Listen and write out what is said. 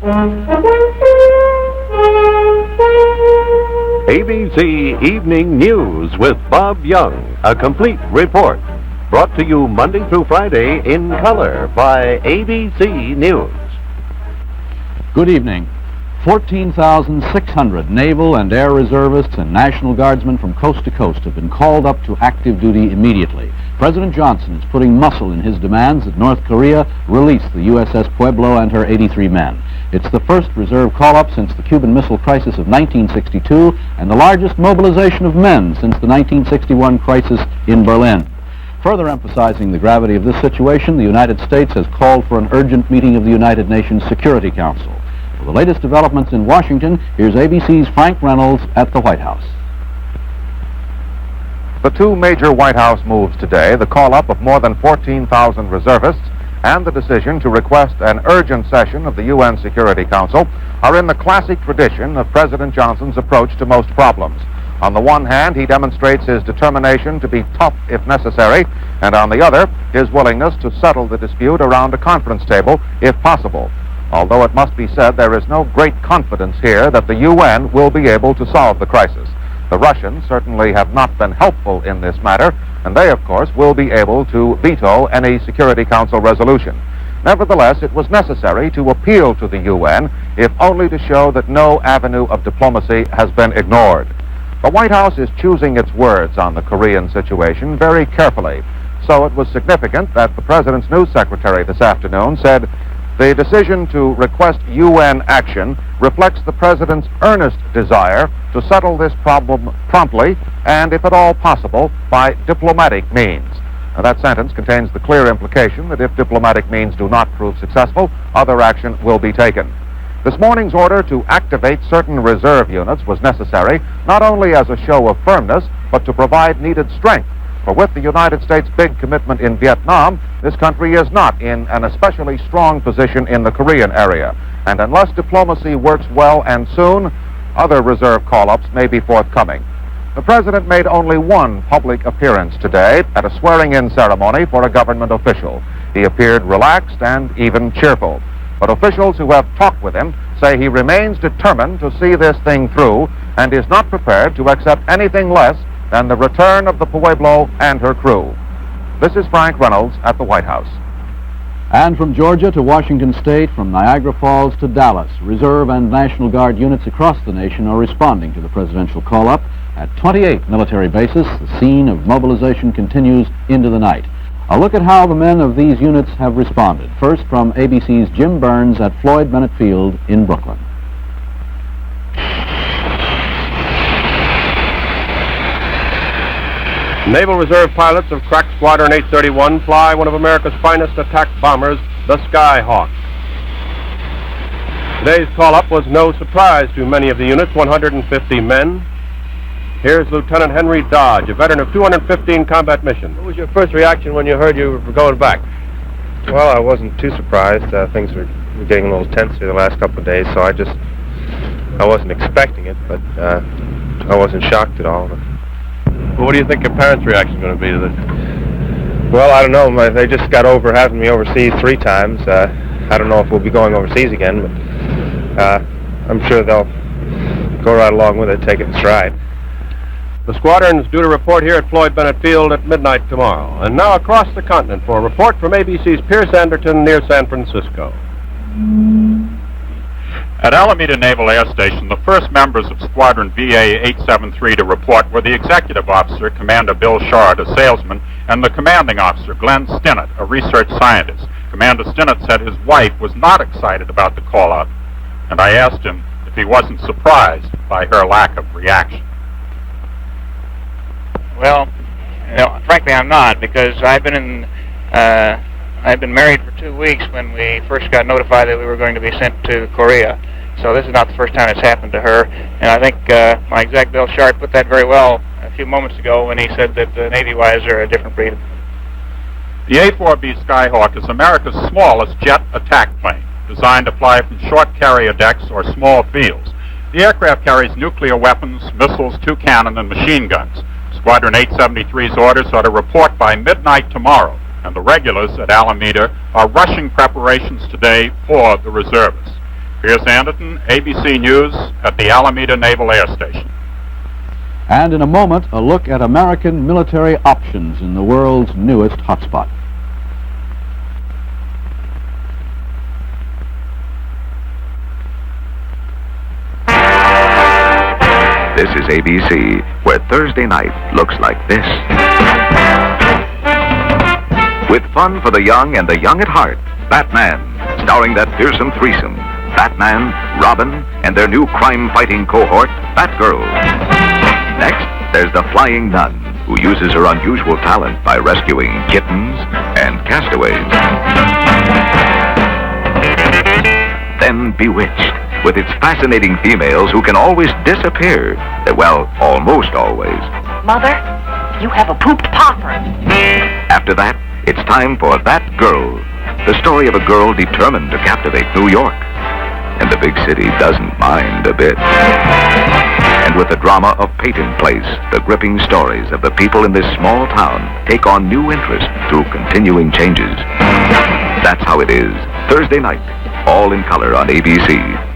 ABC Evening News with Bob Young, a complete report. Brought to you Monday through Friday in color by ABC News. Good evening. 14,600 Naval and Air Reservists and National Guardsmen from coast to coast have been called up to active duty immediately. President Johnson is putting muscle in his demands that North Korea release the USS Pueblo and her 83 men. It's the first reserve call-up since the Cuban Missile Crisis of 1962 and the largest mobilization of men since the 1961 crisis in Berlin. Further emphasizing the gravity of this situation, the United States has called for an urgent meeting of the United Nations Security Council. For the latest developments in Washington, here's ABC's Frank Reynolds at the White House. The two major White House moves today, the call-up of more than 14,000 reservists and the decision to request an urgent session of the UN Security Council, are in the classic tradition of President Johnson's approach to most problems. On the one hand, he demonstrates his determination to be tough if necessary, and on the other, his willingness to settle the dispute around a conference table if possible. Although it must be said there is no great confidence here that the UN will be able to solve the crisis. The Russians certainly have not been helpful in this matter, and they, of course, will be able to veto any Security Council resolution. Nevertheless, it was necessary to appeal to the UN, if only to show that no avenue of diplomacy has been ignored. The White House is choosing its words on the Korean situation very carefully. So it was significant that the President's news secretary this afternoon said, "The decision to request UN action reflects the President's earnest desire to settle this problem promptly and, if at all possible, by diplomatic means." Now, that sentence contains the clear implication that if diplomatic means do not prove successful, other action will be taken. This morning's order to activate certain reserve units was necessary, not only as a show of firmness, but to provide needed strength. For with the United States' big commitment in Vietnam, this country is not in an especially strong position in the Korean area. And unless diplomacy works well and soon, other reserve call-ups may be forthcoming. The President made only one public appearance today at a swearing-in ceremony for a government official. He appeared relaxed and even cheerful. But officials who have talked with him say he remains determined to see this thing through and is not prepared to accept anything less than the return of the Pueblo and her crew. This is Frank Reynolds at the White House. And from Georgia to Washington State, from Niagara Falls to Dallas, Reserve and National Guard units across the nation are responding to the presidential call-up. At 28 military bases, the scene of mobilization continues into the night. A look at how the men of these units have responded. First, from ABC's Jim Burns at Floyd Bennett Field in Brooklyn. Naval Reserve pilots of Crack Squadron 831 fly one of America's finest attack bombers, the Skyhawk. Today's call-up was no surprise to many of the unit's 150 men. Here's Lieutenant Henry Dodge, a veteran of 215 combat missions. What was your first reaction when you heard you were going back? Well, I wasn't too surprised. Things were getting a little tense here the last couple of days, so I wasn't expecting it, but I wasn't shocked at all. Well, what do you think your parents' reaction is going to be to this? Well, I don't know. They just got over having me overseas 3 times. I don't know if we'll be going overseas again, but I'm sure they'll go right along with it, take it in stride. The squadron is due to report here at Floyd Bennett Field at midnight tomorrow. And now across the continent for a report from ABC's Pierce Anderton near San Francisco. At Alameda Naval Air Station, the first members of Squadron VA 873 to report were the executive officer, Commander Bill Shard, a salesman, and the commanding officer, Glenn Stinnett, a research scientist. Commander Stinnett said his wife was not excited about the call-out, and I asked him if he wasn't surprised by her lack of reaction. Well, frankly, I'm not, because I've been married for 2 weeks when we first got notified that we were going to be sent to Korea. So this is not the first time it's happened to her. And I think my exec Bill Sharp put that very well a few moments ago when he said that the Navy wives are a different breed. The A-4B Skyhawk is America's smallest jet attack plane, designed to fly from short carrier decks or small fields. The aircraft carries nuclear weapons, missiles, 2 cannon, and machine guns. Squadron 873's orders are to report by midnight tomorrow, and the regulars at Alameda are rushing preparations today for the reservists. Here's Anderton, ABC News at the Alameda Naval Air Station. And in a moment, a look at American military options in the world's newest hotspot. This is ABC, where Thursday night looks like this. With fun for the young and the young at heart, Batman, starring that fearsome threesome, Batman, Robin, and their new crime-fighting cohort, Batgirl. Next, there's the Flying Nun, who uses her unusual talent by rescuing kittens and castaways. Then Bewitched, with its fascinating females who can always disappear. Well, almost always. Mother, you have a pooped popper. After that, it's time for That Girl, the story of a girl determined to captivate New York. And the big city doesn't mind a bit. And with the drama of Peyton Place, the gripping stories of the people in this small town take on new interest through continuing changes. That's how it is, Thursday night, all in color on ABC.